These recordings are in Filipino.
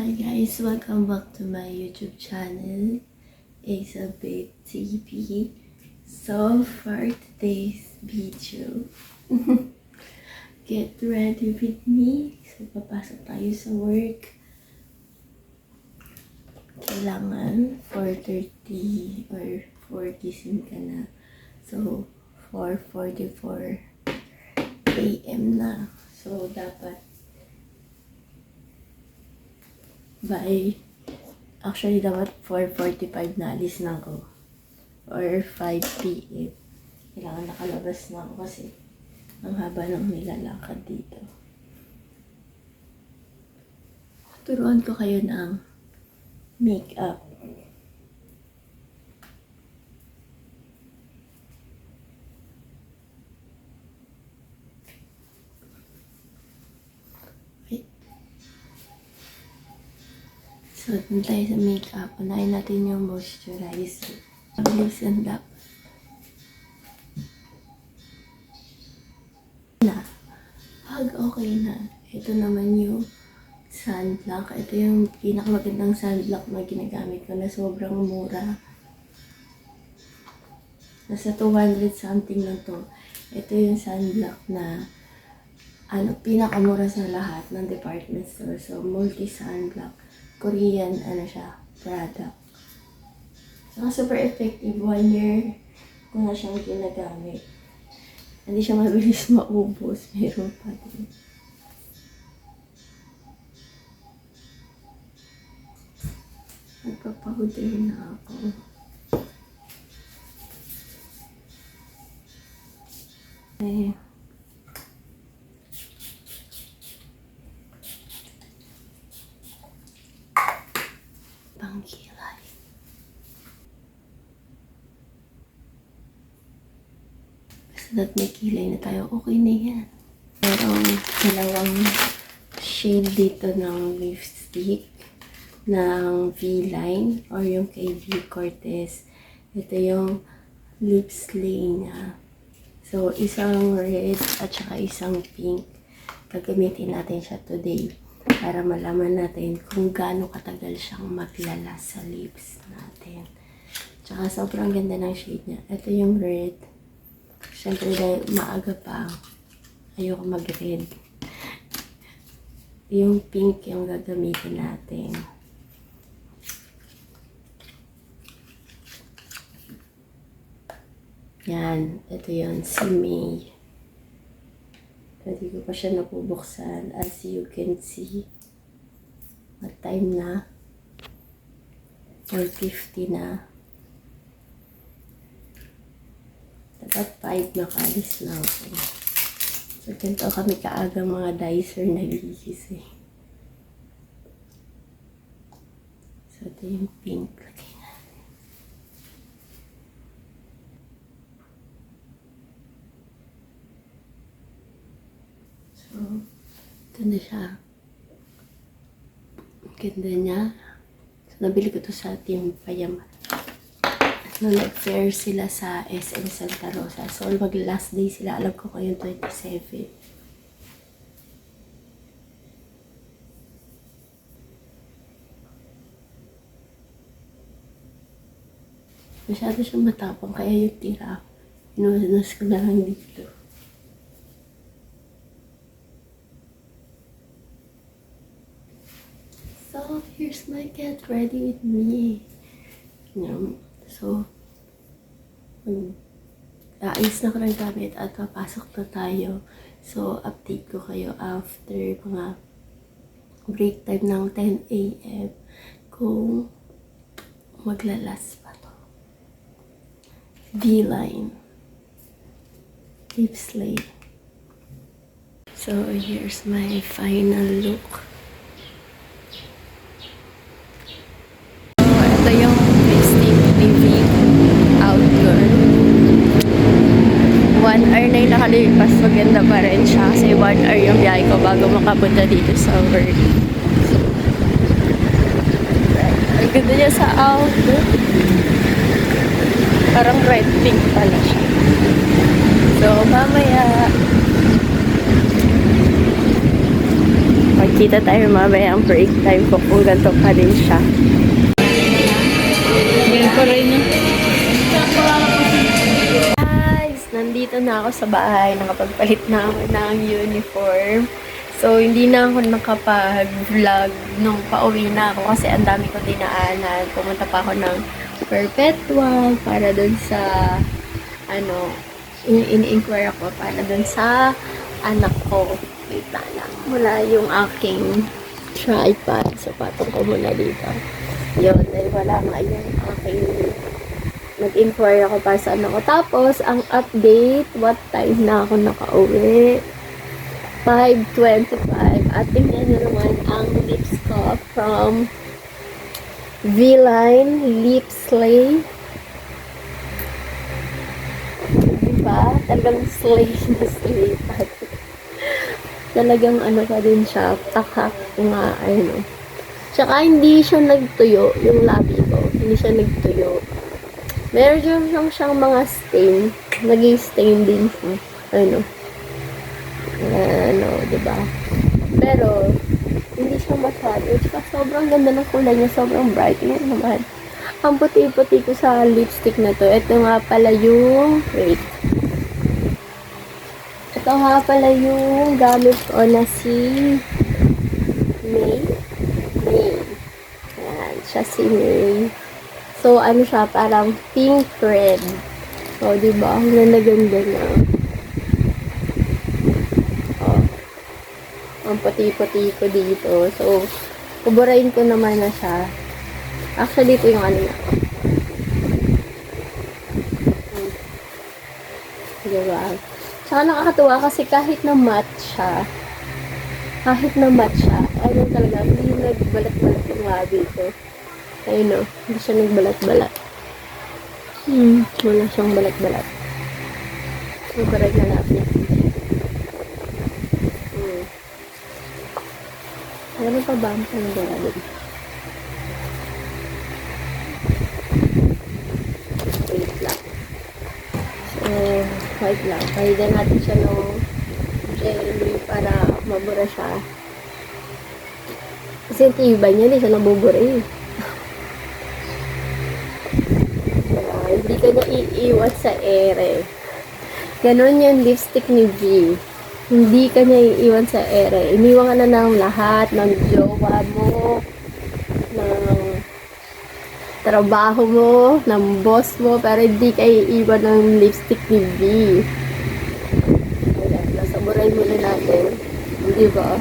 Hi guys, welcome back to my YouTube channel, Elizabeth TV. So for today's video, get ready with me. So papasok tayo sa work. Kailangan 4:30 or 4 gising ka na. So 4:44 AM na. So dapat actually dapat 4:45 na alis na ako or 5 PM. Kailangan nakalabas na ako kasi ang haba ng nilalakad dito. Turuan ko kayo ng makeup. So, dun tayo sa makeup. Unahin natin yung moisturizer. Mabilis and dapat. Pag okay na, ito naman yung sunblock. Ito yung pinakamagandang sunblock na ginagamit ko na sobrang mura. Nasa 200 something lang to. Ito yung sunblock na pinakamura sa lahat ng department store. So, multi-sunblock. Korean, product. So, super effective. 1 year ko na siyang ginagamit. Hindi siya mabilis maubos. Meron pa din. Nagpapahudar na ako. Okay. Pangkilay. Basta may kilay na tayo, okay na yan. Merong dalawang shade dito ng lipstick ng V-Line or yung kay V. Cortez. Ito yung lip slay niya. So, isang red at saka isang pink. Gagamitin natin siya today para malaman natin kung gaano katagal siyang maglala sa lips natin. Tsaka sobrang ganda ng shade niya. Ito yung red. Siyempre dahil maaga pa, ayoko mag-red. Yung pink yung gagamitin natin. Yan. Ito yun. Si May. Hindi ko pa siya napubuksan. As you can see, what time na? 4:50 na. Dapat 5 nakalis na ako. So, ganito kami kaagang mga dicer nagigising. So, ito yung pink. Lagay natin. So, ito na siya. Ang ganda niya. So, nabili ko to sa Team Payaman. No, nag-fair sila sa SM Santa Rosa. So, mag-last day sila. Alam ko yung 27. Masyado siyang matapang. Kaya yung tira, inuunas ko na lang dito. So, here's my get ready with me. So, ayos na ko ng gamit at papasok na tayo. So, update ko kayo after mga break time ng 10 AM kung maglalas pa to. V-Line Lip Slay. So, here's my final look. Ito yung lipstick TV Outdoor. 1 hour na yung nakalipas. Maganda pa rin siya kasi 1 hour yung biyahe ko bago makapunta dito sa work. Ang ganda niya sa outdoor. Parang red pink pala siya. So mamaya Kita tayo mamaya ang break time ko kung ganito pa rin siya. Yan pa rin yun. Guys, nandito na ako sa bahay. Nakapagpalit na ako ng uniform. So, hindi na ako nakapag-vlog nung pauwi na ako kasi ang dami ko dinaanan. Pumunta pa ako ng Perpetual para dun sa ini-inquire ako para dun sa anak ko. Wait lang. Mula yung aking tripod. So, patong ko muna dito. Yun, dahil wala nga yung aking nag-inquire ako para sa anak ko. Tapos, ang update, what time na ako nakauwi? 5:25. At tingnan nyo naman ang lips ko from V-Line Lip Slay. Diba? Talagang slay na slay pa. Talagang pa din siya. Takak nga, Tsaka hindi siya nagtuyo, yung labi ko. Hindi siya nagtuyo. Meron siyang mga stain. Nag-stain din siya. Diba? Pero, hindi siya masyado. Tsaka sobrang ganda ng kulay niya. Sobrang bright. Yan naman. Ang puti-puti ko sa lipstick na to. Ito nga pala yung... Wait. Ito nga pala yung gamit ko na si May. Ayan. Siya si May. So, siya? Parang pink red. O, diba? Ang ganda-ganda na. Ang puti-puti ko dito. So, kuburain ko naman na siya. Actually, ito yung niya. Diba? Tsaka nakakatuwa kasi kahit na matte siya, talaga, hindi nagbalat-balat yung labi ko. Hindi siya nagbalat-balat. Wala siyang balat-balat. Kuburay na natin. Ano pa ba ang panggawin? Wait lang. So, wait lang. Pahidan natin siya ng jelly para mabura siya. Kasi yung tibay niya, hindi siya nabubura eh. Hindi ka niya iiwas sa ere. Ganon yung lipstick ni V. Hindi ka niya iiwan sa ere. Iniwan ka na ng lahat, ng jowa mo, ng trabaho mo, ng boss mo, pero hindi ka iiwan ng lipstick ni V. Ayan, nasaburay muna natin. Diba?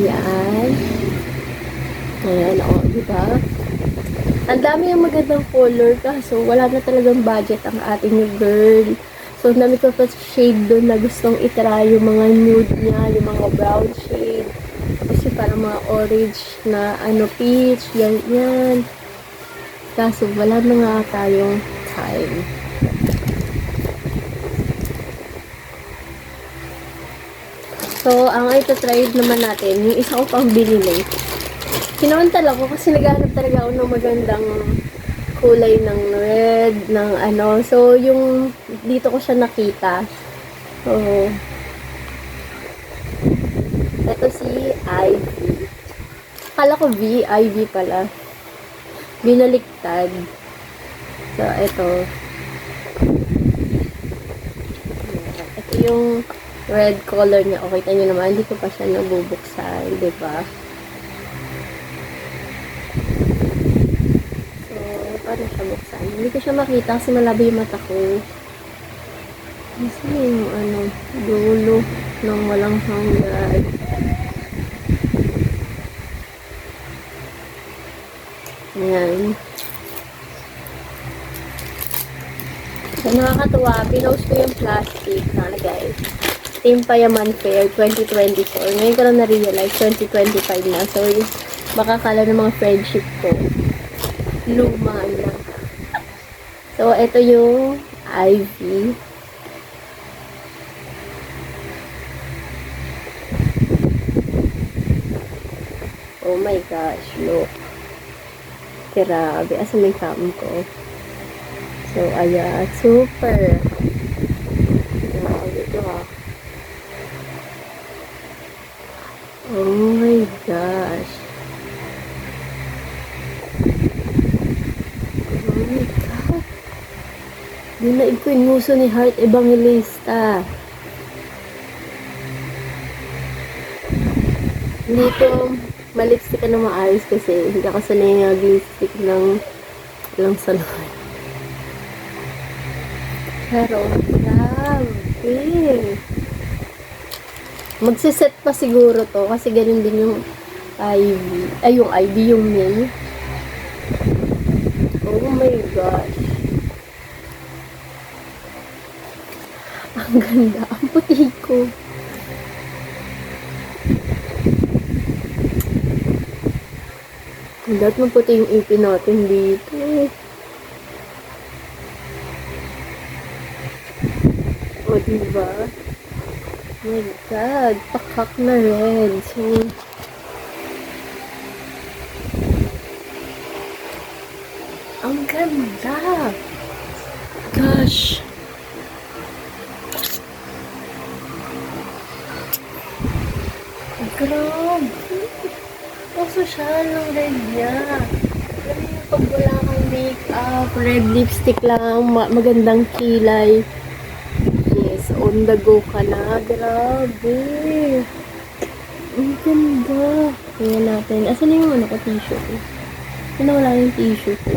Yan. Ayan, diba? Ang dami yung magandang color kaso wala na talagang budget ang ating girl. So, ang dami ko pa shade doon na gustong itry yung mga nude niya, yung mga brown shade. Kasi parang mga orange na peach, yan. Kaso wala na nga tayong time. So, ang ito-try naman natin, yung isa ko pang binili. Kinamantala ko kasi naghahanap talaga ako ng magandang kulay ng red, ng So, yung dito ko siya nakita. So, ito si Ivy. Akala ko V, Ivy pala. Binaliktad. So, ito. Ito yung red color niya. Okay, kita nyo naman, hindi ko pa siya nabubuksan, diba? Paano siya buksan? Hindi ko siya makita kasi malabi yung mata ko. Kasi yung dulo ng walang hanggan. Ayan. So, nakakatuwa. Pinost ko yung plastic. Guys. Team Payaman Fair 2024. Ngayon ko lang na-realize 2025 na. So, baka kala ng mga friendship ko. Luma na. So, ito yung Ivy. Oh my gosh, look. Grabe. Asa may cam ko? So, ayan. Super. Grabe ito ha. Oh my gosh. Oh my God. Di na nguso ni Heart Evangelista. Hindi ko malipstick ka na maayos kasi hindi ako sanay mag-lipstick ng lang salon. Pero, grabe. Magsiset pa siguro to kasi ganun din yung Ivy. Ay, yung Ivy, yung May. Oh my gosh. Ang ganda. Ang puti ko. Dapat maputi yung ipin natin dito. O, diba? Oh my God. Pakak na red. So, ang ganda. Gosh. Grabe. Ang social ng red niya. Alam mo yung pag wala kang makeup, red lipstick lang, magandang kilay. Yes, on the go ka na. Grabe. Ang ganda. Kaya natin. Asan na yung ano ko, tissue ko? Wala yung tissue ko.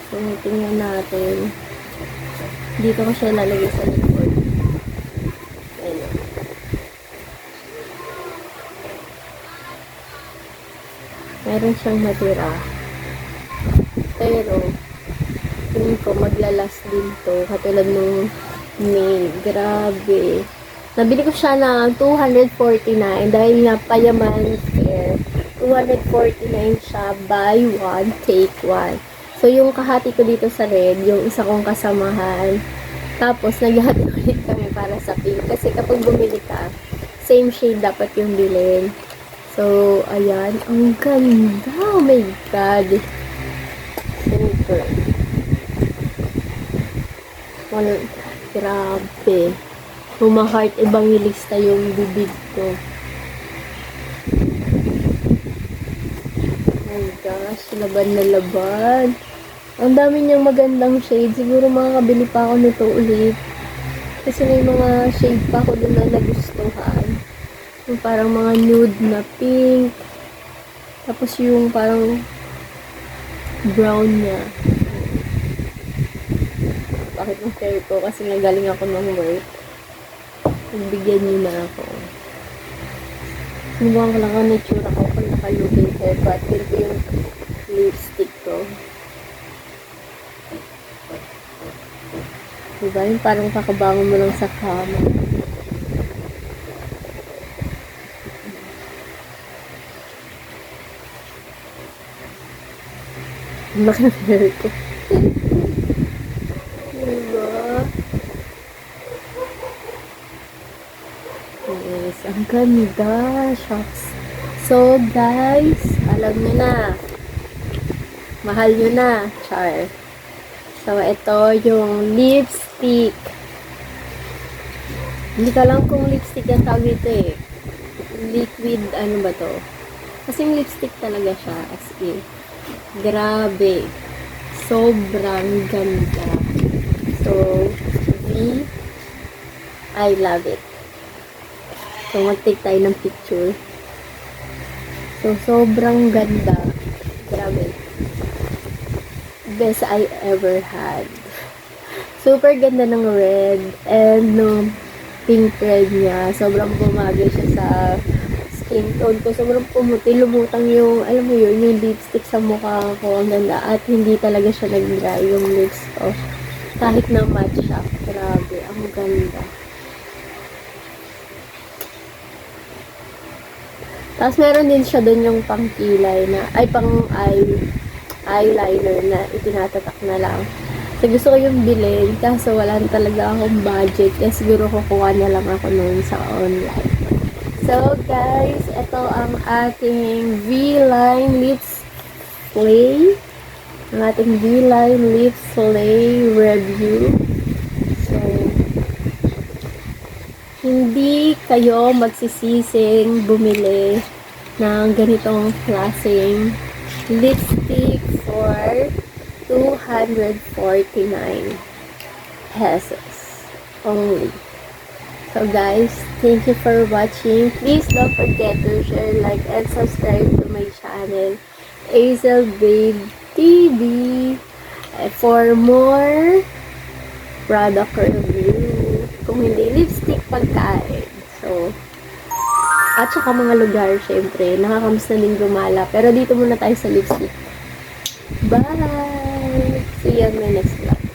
So, tingnan natin. Dito ko siya lalagay sa likod. Ayun. Meron siyang matira. Pero, tingin ko maglalas din to. Katulad nung May. Grabe. Nabili ko siya ng 249 dahil nga payaman fair. 249 siya, buy one, take one. So, yung kahati ko dito sa red, yung isa kong kasamahan. Tapos, naghati ulit kami para sa pink. Kasi kapag bumili ka, same shade dapat yung bilhin. So, ayan. Ang ganda. Oh my God. Super. Well, grabe. Heart Evangelista yung bibig ko. Oh my gosh. Laban na laban. Ang dami niyang magandang shade. Siguro makakabili pa ako nito ulit. Kasi may mga shade pa ako doon na nagustuhan. Yung parang mga nude na pink. Tapos yung parang brown niya. Bakit ang hair ko? Kasi nagaling ako ng work. Nagbigyan niyo na ako. Sinubukan ko lang ang nature ko kung nakaluging hair ko. At ganito yung lipstick ko. Diba? Yung parang kakabangon mo lang sa kama. Ang laki ng hair ko. Diba? Yes, ang ganda. Shucks. So, guys, alam nyo na. Mahal nyo na. Char. So, ito yung lipstick. Hindi ka lang kung lipstick ang tawag ito eh. Liquid, ano ba to? Kasing lipstick talaga siya, as in. Grabe. Sobrang ganda. So, I love it. So, mag-take tayo ng picture. So, sobrang ganda. Grabe. Best I ever had. Super ganda ng red and no pink red niya. Sobrang bumagay siya sa skin tone ko. Sobrang pumuti. Lumutang yung, alam mo yun, yung lipstick sa mukha ko. Ang ganda. At hindi talaga siya nag-dry yung lips ko. Kahit na matte siya. Grabe. Ang ganda. Tapos meron din siya dun yung pang kilay na, ay pang eyeliner na itinatatak na lang. So, gusto ko yung bilhin, kaso wala na talaga akong budget. Kaya siguro kukuha na lang ako noon sa online. So, guys, ito ang ating V-Line Lips Play. Ang ating V-Line Lips Play review. So, hindi kayo magsisising bumili ng ganitong klaseng lipstick for 249 pesos only. So guys, thank you for watching. Please don't forget to share, like, and subscribe to my channel, Hazel Babe TV, for more product review. Kung hindi lipstick, pagkain. So, at saka mga lugar, syempre, nakakamusta din gumala. Pero dito muna tayo sa lipstick. Bye! See you on my next vlog.